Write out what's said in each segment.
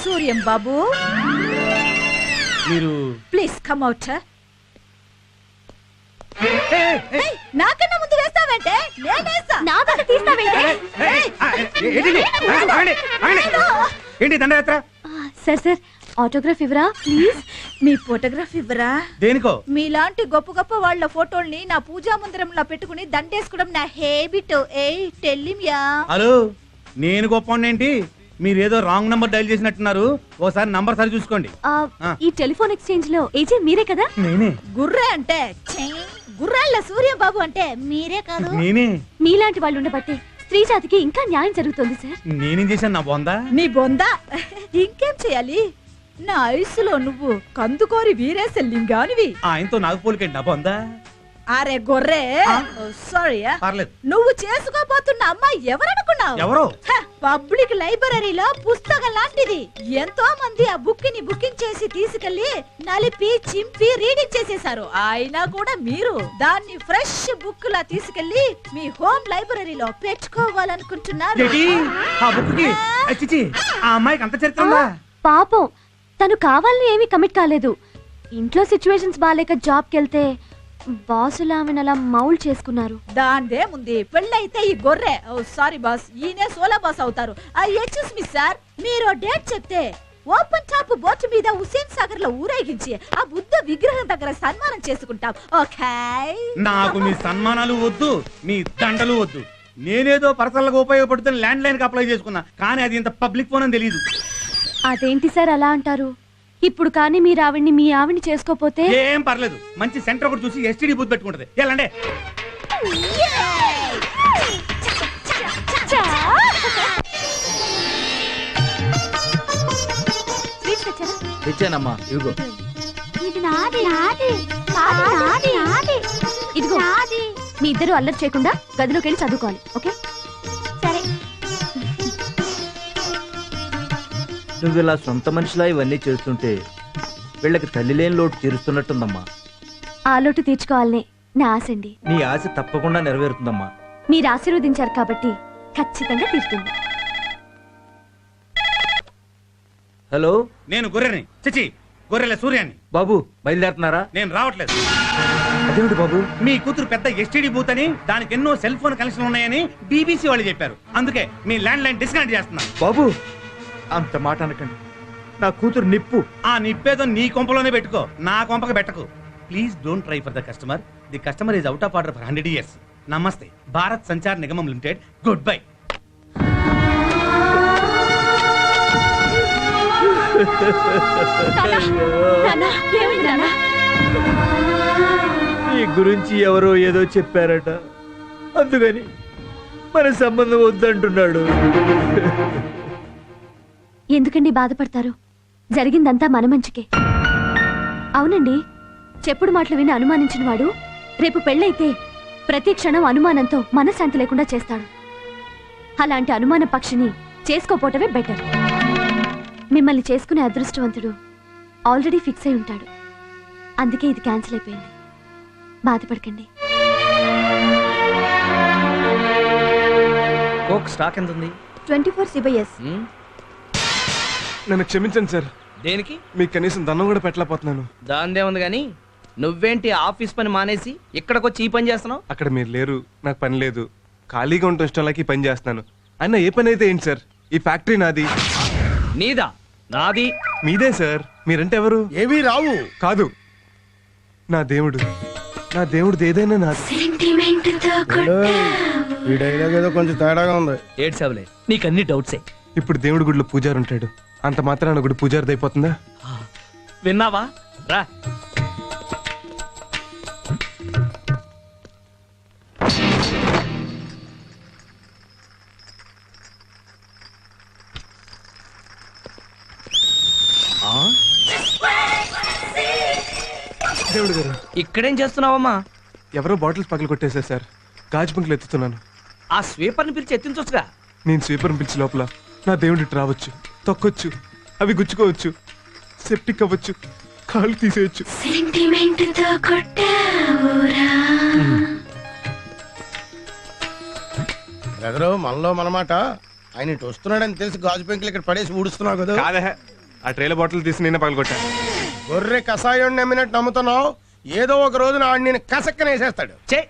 సూర్యం బాబు మీరు please come out. నాకన్నా ముందు వేస్తావంటే నేనేస్తా. నా దండ తీస్తావేంటే? ఏంటి దండయాత్ర? సార్ సార్ ఆటోగ్రాఫ్ ఇవ్వరా ప్లీజ్. మీ ఫోటోగ్రాఫ్ ఇవ్వరా? దేనికో? మీలాంటి గొప్ప గొప్ప వాళ్ళ ఫోటోల్ని నా పూజా మందిరంలో పెట్టుకుని దండేసుకోవడం నా హ్యాబిట్. టెల్లిమియా. హలో, నేను గొప్ప ఏంటి? మీరేదో రాంగ్ నంబర్ డైల్ చేసినట్టున్నారు. ఓసారి నంబర్ సరి చూసుకోండి. ఈ టెలిఫోన్ ఎక్స్చేంజ్ లో ఏజెంట్ మీరే కదా? నేనే. గుర్రే అంటే గుర్రాళ్ళ సూర్యం బాబు అంటే మీరే కాదు? నేనే. మీలాంటి వాళ్ళు ఉండబట్టి స్త్రీ జాతికి ఇంకా న్యాయం జరుగుతుంది సార్. నేనేం చేశాను? నా బొందా? నీ బొందా ఇంకేం చేయాలి? నా ఐసులో నువ్వు కందుకోరి వీరేశ లింగానివి. ఆయనతో నాకు పోలికండి. నా బొందా? అరే గొర్రె, సారీ. పర్లేదు. నువ్వు చేసుకోబోతున్న అమ్మాయి ఎవరనుకున్నావు? ఎవరు? పబ్లిక్ లైబ్రరీలో పుస్తకం లాంటిది. ఎంతో మంది ఆ బుక్ ని బుకింగ్ చేసి తీసుకెళ్లి నలిపి చింపి రీడింగ్ చేసేశారు. అయినా కూడా మీరు దాన్ని ఫ్రెష్ బుక్ లా తీసుకెళ్లి మీ హోమ్ లైబ్రరీలో పెట్టుకోవాలనుకుంటున్నారు. ఆ అమ్మాయికి అంత చరిత్ర? పాపం, తను కావాలని ఏమీ కమిట్ కాలేదు. ఇంట్లో సిచ్యువేషన్స్ బాగాలేక జాబ్కి వెళ్తే బాసులు ఆమెను అలా మౌల్ చేసుకున్నారు. దాందే ముందు పెళ్ళైతే ఈ గొర్రె, సారీ బాస్, ఈయనే సోలా బాస్ అవుతారు. ఎక్స్క్యూజ్ మీ సార్, మీరు డేట్ చెప్తే ఓపెన్ టాప్ బోట్ మీద హుసేన్ సాగర్ లో ఊరేగించి ఆ బుద్ధ విగ్రహం దగ్గర సన్మానం చేసుకుంటాం. ఓకే? నాకు మీ సన్మానాలు వద్దు, మీ దండలు వద్దు. నేనేదో పర్సనల్గా ఉపయోగపడుతున్న ల్యాండ్ లైన్ కి అప్లై చేసుకున్నా, కానీ అది ఇంత పబ్లిక్ ఫోన్ అని తెలియదు. అదేంటి సార్ అలా అంటారు? ఇప్పుడు కానీ మీరు ఆవిడ్ని మీ ఆవిడ్ని చేసుకోపోతే ఏం పర్లేదు. మంచి సెంటర్ ఒకటి చూసి ఎస్టీడీ బూత్ పెట్టుకుంటది. ఎలాండే? తెచ్చానమ్మా, ఇదిగో. ఇదిగో, మీ ఇద్దరు అల్లరి చేయకుండా గదిలోకి వెళ్ళి చదువుకోవాలి. ఓకే? సరే. నువ్వు ఇలా సొంత మనిషిలా ఇవన్నీ చేస్తుంటే వీళ్ళకి తల్లి లేని లోటు తీరుస్తున్నట్టుందమ్మా. ఆ లోటు తీర్చుకోవాలనే నా ఆశ అండి. నీ ఆశ తప్పకుండా నెరవేరుతుందమ్మా. మీరు ఆశీర్వదించారు కాబట్టి ఖచ్చితంగా తీరుతుంది. హలో, నేను గొర్రెని. చిచి, గొర్రెల సూర్యాన్ని. బాబు బయలుదేరుతున్నారా? నేను రావట్లేదు. అదేమిటి బాబు? మీ కూతురు పెద్ద ఎస్టీడీ బూత్ అని, దానికి ఎన్నో సెల్ ఫోన్ కనెక్షన్ ఉన్నాయని బీబీసీ వాళ్ళు చెప్పారు. అందుకే మీ ల్యాండ్ లైన్ డిస్కనెక్ట్ చేస్తున్నా. బాబు అంత మాట అనకండి. నా కూతురు నిప్పు. ఆ నిప్పేదో నీ కొంపలోనే పెట్టుకో, నా కొంపకి పెట్టకు. Please don't try for the customer. The customer is out of order for 100 years. నమస్తే. భారత్ సంచార్ నిగమం లిమిటెడ్. Goodbye. నీ గురించి ఎవరో ఏదో చెప్పారట, అందుకని మన సంబంధం వద్దంటున్నాడు. ఎందుకండి బాధపడతారు? జరిగిందంతా మన మంచికే. అవునండి, చెప్పుడు మాటలు విని అనుమానించిన వాడు రేపు పెళ్ళైతే ప్రతి క్షణం అనుమానంతో మనశ్శాంతి లేకుండా చేస్తాడు. అలాంటి అనుమాన పక్షిని చేసుకోపోవటమే బెటర్. మిమ్మల్ని చేసుకునే అదృష్టవంతుడు ఆల్రెడీ ఫిక్స్ అయి ఉంటాడు. అందుకే ఇది క్యాన్సిల్ అయిపోయింది. బాధపడకండి. కోక్ స్టాక్ ఎంత ఉంది? 24 CBS. నన్ను క్షమించండి సార్. దేనికి? మీకు కనీసం దండం కూడా పెట్టలేకపోతున్నాను. దాందే ఉంది గాని, నువ్వేంటి ఆఫీస్ పని మానేసి ఇక్కడికొచ్చి ఈ పని చేస్తున్నావు? అక్కడ మీరు లేరు, నాకు పని లేదు. ఖాళీగా ఉండటం ఇష్టం లేక ఈ పని చేస్తున్నాను. అయినా ఏ పని అయితే ఏంటి సార్? ఈ ఫ్యాక్టరీ నాది. నీదా? నాది. మీదే సార్. మీరంటే ఎవరు? ఏమీ రావు. కాదు, నా దేవుడు. నా దేవుడిది ఏదైనా నాది. ఈ డైలాగ్ ఏదో కొంచెం తేడాగా ఉంది. ఏడ్సావులే, నీకన్ని డౌట్సే. ఇప్పుడు దేవుడి గుడిలో పూజారి ఉంటాడు. అంత మాత్రాన గుడి పూజారిది అయిపోతుందా? విన్నావా? రా. దేవుడు గారు, ఇక్కడేం చేస్తున్నావమ్మా? ఎవరో బాటిల్స్ పగలు కొట్టేశారు సార్. గాజు బంకులు ఎత్తుతున్నాను. ఆ స్వీపర్ని పిలిచి ఎత్తించొచ్చుగా. నేను స్వీపర్ని పిలిచి లోపల నా దేవుడి రావచ్చు, తొక్కొచ్చు, అవి గుచ్చుకోవచ్చు, సెప్టిక్ అవ్వచ్చు, కాళ్ళు తీసేయచ్చు. బ్రదరు, మనలో మనమాట. ఆయన ఇటు వస్తున్నాడని తెలిసి గాజు పెంకులు ఇక్కడ పడేసి ఊడుస్తున్నావు కదా. కాదే, ఆ ట్రేల బాటిల్ తీసి నిన్న పగలగొట్టా. గొర్రె కషాయం నమ్మినట్టు నమ్ముతున్నావు. ఏదో ఒక రోజున ఆడు నేను కసక్కనేసేస్తాడు. చే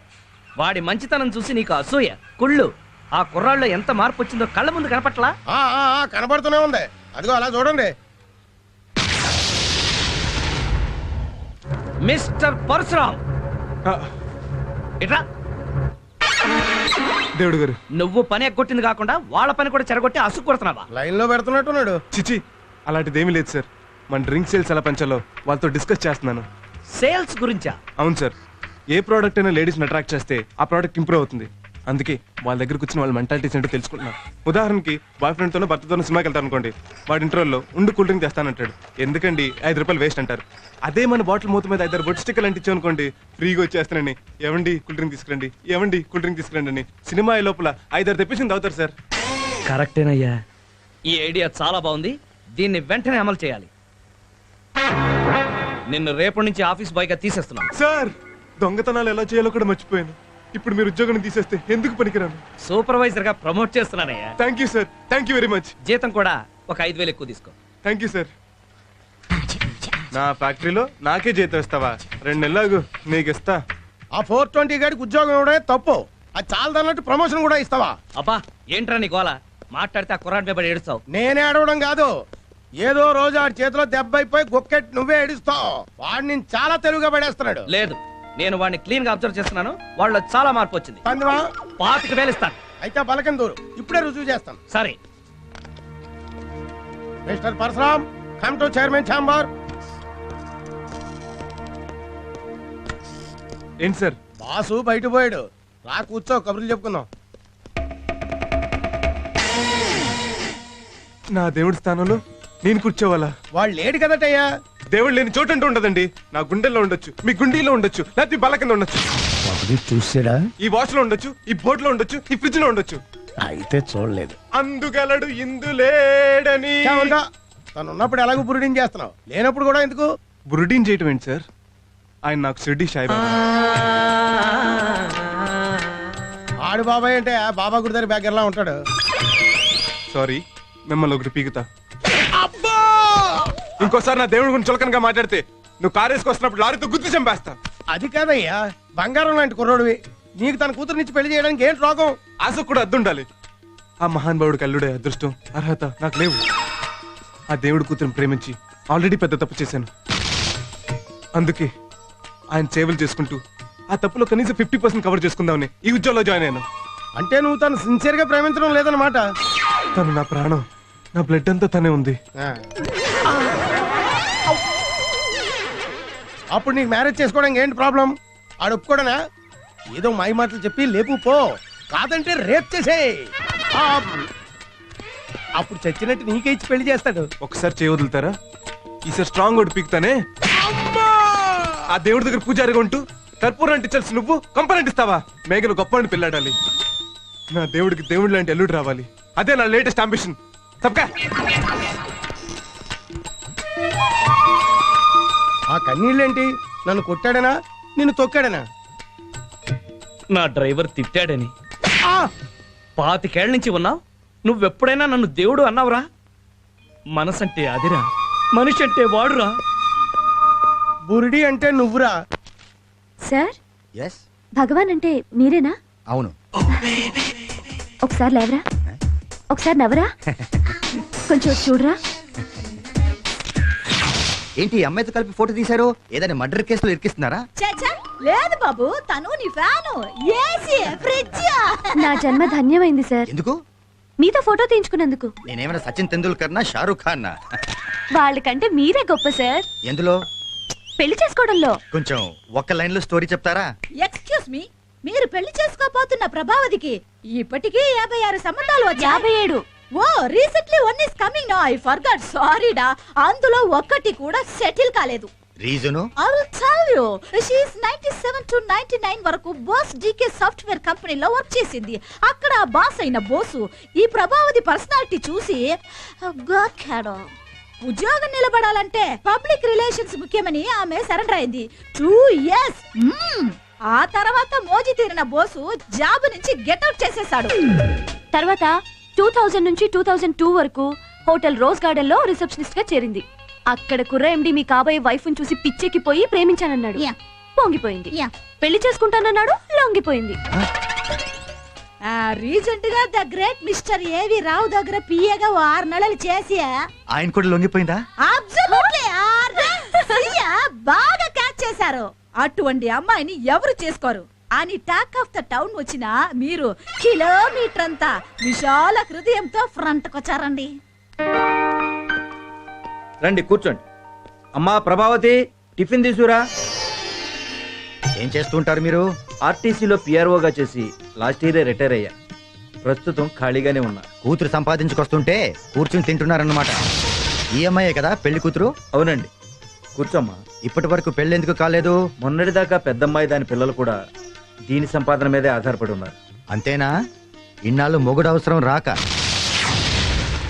వాడి మంచితనం చూసి నీకు అసూయ, కుళ్ళు. ఆ కుర్రాళ్ళలో ఎంత మార్పు వచ్చిందో కళ్ళ ముందు కనపట్లా? కనబడుతూనే ఉంది. అదిగో అలా చూడండి. మిస్టర్ పరశురామ్, ఆ, ఇట్రా. దేవుడు గారు, నువ్వు పని ఎగ్గొట్టింది కాకుండా వాళ్ళ పని కూడా చెరగొట్టి అసుకు కొడుతున్నావా? లైన్ లో పెడుతున్నట్టున్నాడు. చిచి అలాంటిదేమీ లేదు సార్. మన డ్రింక్ సేల్స్ ఎలా పెంచాలో వాళ్ళతో డిస్కస్ చేస్తున్నాను. సేల్స్ గురించా? అవును సార్. ఏ ప్రోడక్ట్ అయినా లేడీస్ని అట్రాక్ట్ చేస్తే ఆ ప్రోడక్ట్ ఇంప్రూవ్ అవుతుంది. అందుకే వాళ్ళ దగ్గరకు వచ్చిన వాళ్ళ మెంటాలిటీస్ ఏంటో తెలుసుకుంటున్నాను. ఉదాహరణకి బాయ్ ఫ్రెండ్తోనో భర్తతోనో సినిమాకి వెళ్తాను అనుకోండి, వాడి ఇంటర్వెల్లో ఉండు కూల్ డ్రింక్ తెస్తానంటాడు. ఎందుకండి ₹5 వేస్ట్ అంటారు. అదే మన బాటిల్ మూత మీద 5 బొట్ స్టిక్కర్లు అంటించాం అనుకోండి, ఫ్రీగా వచ్చేస్తానని ఏమండి కూల్ డ్రింక్ తీసుకురండి, ఏమండి కూల్ డ్రింక్ తీసుకురండి అని సినిమా అయ్యే లోపల 5 తెప్పించింది అవుతారు సార్. కరెక్టేనయ్యా. ఈ ఐడియా చాలా బాగుంది. దీన్ని వెంటనే అమలు చేయాలి. నిన్ను రేపటి నుంచి ఆఫీస్ బాయ్ గా తీసేస్తున్నాను. సార్ దొంగతనాలు ఎలా చేయాలో కూడా మర్చిపోయాను. ఇప్పుడు మీరు ఉద్యోగం తీసేస్తే ఎందుకు పనికిరాను? సూపర్వైజర్ గా ప్రమోట్ చేస్తున్నానయ్యా. Thank you sir, thank you very much. జీతం కూడా ఒక 5,000 ఎక్కువ తీసుకో. థ్యాంక్ యూ సార్. నా ఫ్యాక్టరీలో నాకే జీతం ఇస్తావా? 2 నెలలు నీకు ఇస్తా. ఆ 420 గాడికి ఉద్యోగం ఇవ్వడమే తప్పు. అది చాలదన్నట్టు ప్రమోషన్ కూడా ఇస్తావా? అబ్బా ఏంట్రా నీ గోల? మాట్లాడితే ఆ కుర్రాడి మీద పడి ఏడుస్తావు. నేనే అడవడం కాదు, ఏదో రోజు ఆడి చేతిలో దెబ్బ అయిపోయి గొక్కెట్ నువ్వే ఏడుస్తావు. వాడు నేను చాలా తెలుగుగా పడేస్తున్నాడు. లేదు, నేను వాడిని క్లీన్ గా అబ్జర్వ్ చేస్తున్నాను. వాళ్ళలో చాలా మార్పు వచ్చింది. పందివా 25,000 ఇస్తాను. అయితే బలకం దూరు, ఇప్పుడే రుజువు చేస్తాను. సరే. Mister Parashuram, come to chairman chamber. ఏంటి సార్? బాసు బయట పోయాడు, రా కూర్చో, కబుర్లు చెప్పుకుందాం. నా దేవుడి స్థానంలో నేను కూర్చోవాలా? వాళ్ళు లేడు కదటయ్యా. దేవుడు లేని చోటు అంటూ ఉండదండి. నా గుండెల్లో ఉండొచ్చు, మీ గుండీలో ఉండొచ్చు, లేకపోతే బల్ల కింద ఉండొచ్చు, చూసాడా? ఈ వాచ్ లో ఉండొచ్చు, ఈ బోట్ లో ఉండొచ్చు, ఈ ఫ్రిడ్జ్ లో ఉండొచ్చు. అయితే చూడలేదు. అందుగలడు ఇందులేడని. తను ఉన్నప్పుడు ఎలాగో బురుడిని చేస్తున్నావు, లేనప్పుడు కూడా ఎందుకు? బురుడీన్ చేయటం ఏంటి సార్? ఆయన నాకు షిర్డీ సాయిబాబా. ఆడు బాబాయ్ అంటే ఆ బాబా గుడి దగ్గర బ్యాగర్లా ఉంటాడు. సారీ, మిమ్మల్ని ఒకటి పీకుతా. ఇంకోసారి నా దేవుడి గురించి చులకనగా మాట్లాడితే నువ్వు కారు వేసుకొస్తున్నప్పుడు లారీతో గుర్తు చంపేస్తా. అది కాదయ్యా, బంగారం లాంటి కుర్రోడివి, నీకు తన కూతురు నుంచి పెళ్లి చేయడానికి ఏంటి రోగం? ఆశ కూడా అద్దుండాలి. ఆ మహానుభావుడికి అల్లుడే అదృష్టం, అర్హత నాకు లేవు. ఆ దేవుడి కూతురుని ప్రేమించి ఆల్రెడీ పెద్ద తప్పు చేశాను. అందుకే ఆయన సేవలు చేసుకుంటూ ఆ తప్పులో కనీసం 50% కవర్ చేసుకుందామని ఈ ఉద్యోగంలో జాయిన్ అయ్యాను. అంటే నువ్వు తను సిన్సియర్ గా ప్రేమించడం లేదన్నమాట. తను నా ప్రాణం, నా బ్లడ్ అంతా తనే ఉంది. అప్పుడు నీకు మ్యారేజ్ చేసుకోవడానికి ఏంటి ప్రాబ్లం? ఆడు ఒప్పుకోడనా? ఏదో మాయ మాటలు చెప్పి లేపు పో, కాదంటే రేప్ చేసేయ్. అప్పుడు చచ్చినట్టు నీకే ఇచ్చి పెళ్లి చేస్తాడు. ఒకసారి చేయ వదులుతారా? ఈసారి స్ట్రాంగ్ ఒకటి పీకుతానే. ఆ దేవుడి దగ్గర పూజారిగా ఉంటూ కర్పూరం అంటించాల్సి నువ్వు కంపని ఇస్తావా? మేఘలు గొప్పని పెళ్ళాడాలి. నా దేవుడికి దేవుడి లాంటి అల్లుడు రావాలి. అదే నా లేటెస్ట్ అంబిషన్. తప్పకా ఆ కన్నీళ్ళేంటి? నన్ను కొట్టాడనా, నిన్ను తొక్కాడనా? నా డ్రైవర్ తిట్టాడని. 25 ఏళ్ల నుంచి ఉన్నావు, నువ్వెప్పుడైనా నన్ను దేవుడు అన్నావురా? మనసంటే అదిరా, మనిషి అంటే వాడురా. బురిడి అంటే నువ్వురా. సార్, ఎస్, భగవాన్ అంటే మీరేనా? అవును. ఒకసారి లేవరా, ఒకసారి నవ్వరా, కొంచెం చూడరా. ఏంటి అమ్మాయితో కలిపి ఫోటో తీశారు? ఏదైనా మర్డర్ కేసులో ఇరికిస్తున్నారా? చచ్చా లేదు బాబు, తను నీ ఫ్యాను, ఏసీ, ఫ్రిడ్జ్. నా జన్మ ధన్యమైంది సార్, ఎందుకు? మీతో ఫోటో తీయించుకున్నందుకు. నేనేమైనా సచిన్ తెందూల్కర్ నా షారూక్ ఖాన్ నా? వాళ్ళకంటే మీరే గొప్ప సార్. ఎందులో? పెళ్లి చేసుకోవడంలో. కొంచెం ఒక్క లైన్ లో స్టోరీ చెప్తారా? ఎక్స్క్యూజ్ మీ, మీరు పెళ్లి చేసుకోబోతున్న ప్రభావతికి ఇప్పటికీ 56 సంబంధాలు వచ్చాయి. 57. Oh recently one is coming now. I forgot, సారీడా. అందులో ఒక్కటి కూడా సెటిల్ కాలేదు. Reason? I will tell you. She is 97 to 99 వరకు బాస్ డీకే సాఫ్ట్వేర్ కంపెనీలో వర్క్ చేసింది. అక్కడ బాస్ అయిన బోసు ఈ ప్రభావతి పర్సనాలిటీ చూసి గాకాడు. ఉద్యోగం నిలబడాలంటే పబ్లిక్ రిలేషన్స్ ముఖ్యమని ఆమె సరెండర్ అయింది. 2 years. ఆ తర్వాత మోజీ తీరిన బోసు జాబ్ నుంచి గెట్ అవుట్ చేసేశాడు. తర్వాత 2000 నుంచి 2002 వరకు హోటల్ రోజ్ గార్డెన్ లో రిసెప్షనిస్ట్ గా చేరింది. అక్కడ కుర్ర ఎండి మీ కాబోయే వైఫ్ ని చూసి పిచ్చెక్కిపోయి ప్రేమించానన్నాడు. యా. పొంగిపోయింది. యా. పెళ్లి చేసుకుంటానన్నాడు. లొంగిపోయింది. రీసెంట్ గా ద గ్రేట్ మిస్టర్ ఏవి రావు దగ్గర పిఏగా 6 నెలలు చేసి ఆయన కూడా లొంగిపోయిందా? అబ్సల్యూట్లీ బాగా క్యాచ్ చేశారు. అటువంటి అమ్మాయిని ఎవరు చేసుకోరు అని టాక్ ఆఫ్ ద టౌన్ వచ్చిన మీరు కిలోమీటర్ అంతా విశాల హృదయంతో ఫ్రంట్ కొచ్చారండి. రండి కూర్చోండి. అమ్మా ప్రభావతి, టిఫిన్ తీసుకురా. ఏం చేస్తుంటారు మీరు? ఆర్టీసీలో పిఆర్ఓగా చేసి లాస్ట్ ఇయరే రిటైర్ అయ్యా. ప్రస్తుతం ఖాళీగానే ఉన్నా. కూతురు సంపాదించుకొస్తుంటే కూర్చుని తింటున్నారన్నమాట. ఈఎంఐ కదా పెళ్లి కూతురు? అవునండి. కూర్చోమ్మా. ఇప్పటి వరకు పెళ్లి ఎందుకు కాలేదు? మొన్నటిదాకా పెద్దమ్మాయి దాని పిల్లలు కూడా దీని సంపాదన మీదే ఆధారపడి ఉన్నారు. అంతేనా? ఇన్నాళ్ళు మొగుడు అవసరం రాక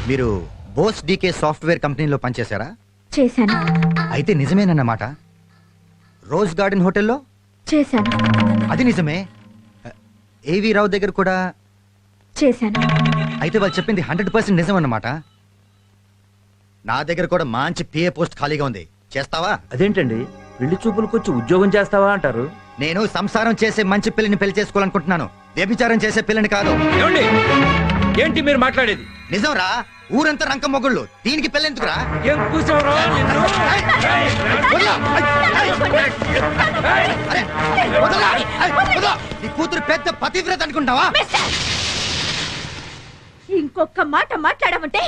మీరు బోస్ డీకే సాఫ్ట్వేర్ కంపెనీలో పనిచేశారా? చేశాను. అయితే నిజమేనన్నమాట. రోజ్ గార్డెన్ హోటల్లో? చేశాను. అది నిజమే. ఏవి రావు దగ్గర కూడా? చేశాను. అయితే వాళ్ళు చెప్పింది 100% నిజం అన్నమాట. నా దగ్గర కూడా మంచి పిఏ పోస్ట్ ఖాళీగా ఉంది. చేస్తావా? అదేంటండి, పెళ్లి చూపులకొచ్చి ఉద్యోగం చేస్తావా అంటారు? నేను సంసారం చేసే మంచి పిల్లని పెళ్లి చేసుకోవాలనుకుంటున్నాను, వ్యభిచారం చేసే పిల్లని కాదు. ఏంటి మీరు మాట్లాడేది? నిజం రా, ఊరంతా రంక మొగుళ్ళు, దీనికి పెళ్ళెందుకురా? ఏం కూర్చోవరా? నీ కూతురు పెద్ద పతివ్రత అనుకుంటావా? ఇంకొక మాట మాట్లాడమంటే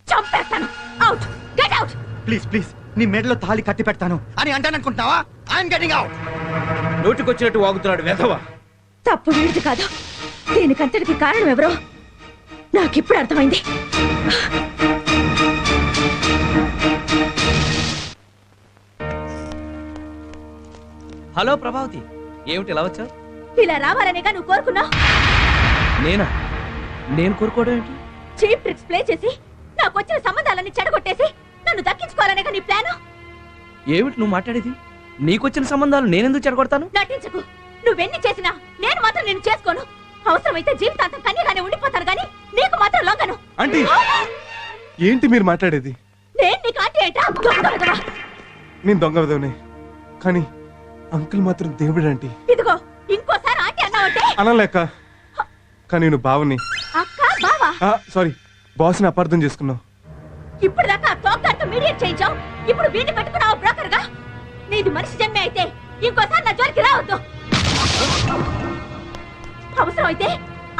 చంపేస్తాను. Out, get out. Please please, నీ మెడలో తాళి కట్టి పెడతాను అని అంటాననుకుంటున్నావా? I'm getting out. నోటికొచ్చినట్టు వాగుతున్నాడు వెధవా. తప్పు వీడిది కాదు, దీనికంతటికి కారణం ఎవరో నాకిప్పుడు అర్థమైంది. హలో ప్రభావతి, ఏమిటి ఇలా వచ్చావు? ఇలా రావాలనేగా నువ్వు కోరుకున్నావు. నేను కోరుకోవడం ఏంటి? చీప్ ట్రిక్స్ ప్లే చేసి నాకు వచ్చిన సంబంధాలన్నీ చెడగొట్టేసి నన్ను దక్కించుకోవాలనేగా నీ ప్లాను. ఏమిటి నువ్వు మాట్లాడేది? నీకొచ్చిన సంబంధాలు నేనెందుకు చెడగొడతాను? నటించకు. నువ్వెన్ని చేసినా నేను మాత్రం నేను చేసుకోను. అవసరమైతే జీవితాంతం కన్యగానే ఉండిపోతాను గానీ నీకు మాత్రం లొంగను. ఆంటీ, ఏంటి మీరు మాట్లాడేది? నేను నీకు ఆంటీ ఏంటా? దొంగ. నేను దొంగ విధవనే, కానీ అంకుల్ మాత్రం దేవుడు ఆంటీ. ఇదిగో ఇంకోసారి ఆంటీ అన్నావంటే అనలేక. కానీ నేను బావని. అక్క బావా? సారీ, బాస్ని అపార్థం చేసుకున్నావు. ఇప్పుడు దాకా తోకతో మీడియేట్ చేయించావు, ఇప్పుడు వీడిని పెట్టుకున్నావు బ్రోకర్ గా. నీది మనిషి జన్మే అయితే ఇంకోసారి నా జోలికి రావద్దు. అవసరం అయితే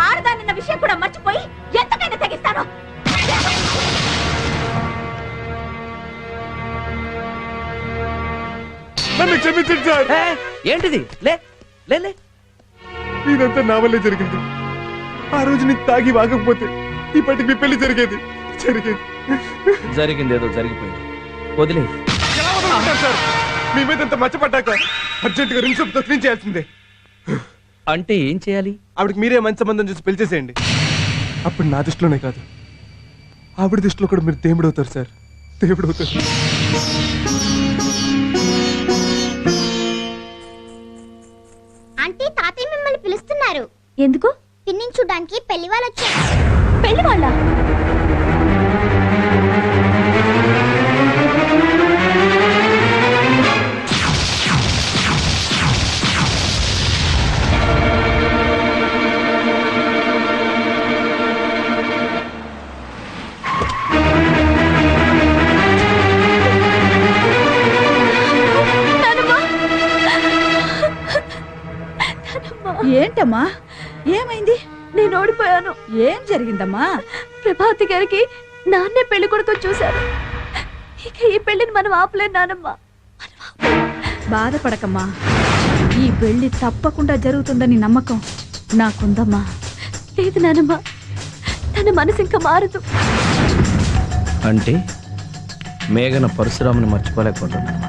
ఆడదానన్న విషయం కూడా మర్చిపోయి ఎంతకైనా తెగిస్తాను. నన్ను క్షమించండి సార్. ఏంటిది? లే లే లే. ఇదంతా నా వల్లే జరిగింది. ఆ రోజు నీకు తాగి వాగకపోతే ఇప్పటికి మీ పెళ్లి జరిగేది. జరిగిందేదో జరిగిపోయింది, వదిలే. ఎలా వదులుకుంటారు సార్? మీ మీద ఎంత మచ్చపడ్డాక అర్జెంటుగా రింగ్ సోప్ క్లీన్ చేయాల్సిందే. అంటే ఏం చేయాలి? ఆవిడకి మీరే మంచి సంబంధం చూసి పెళ్లి చేసేయండి. అప్పుడు నా దృష్టిలోనే కాదు, ఆవిడ దృష్టిలో కూడా మీరు దేవుడు అవుతారు సార్, దేవుడు అవుతారు. ఆంటీ, తాతయ్య మిమ్మల్ని పిలుస్తున్నారు. ఎందుకు? పిన్నిని చూడ్డానికి పెళ్లి వాళ్ళు వచ్చారు. పెళ్లి వాళ్ళ? ఏంటమ్మా, ఏమైంది? నేను ఓడిపోయాను. ఏం జరిగిందమ్మా? ప్రభావతి గారికి నాన్నే పెళ్లి కొడుకు చూశారు. ఇక ఈ పెళ్లిని మనం ఆపలేం నానమ్మ. బాధపడకమ్మా, ఈ పెళ్లి తప్పకుండా జరుగుతుందని నమ్మకం నాకుందమ్మా. లేదు నానమ్మ, తన మనసు ఇంకా మారదు. అంటే మేఘన పరశురాముని మర్చిపోలేకపోతున్నాను.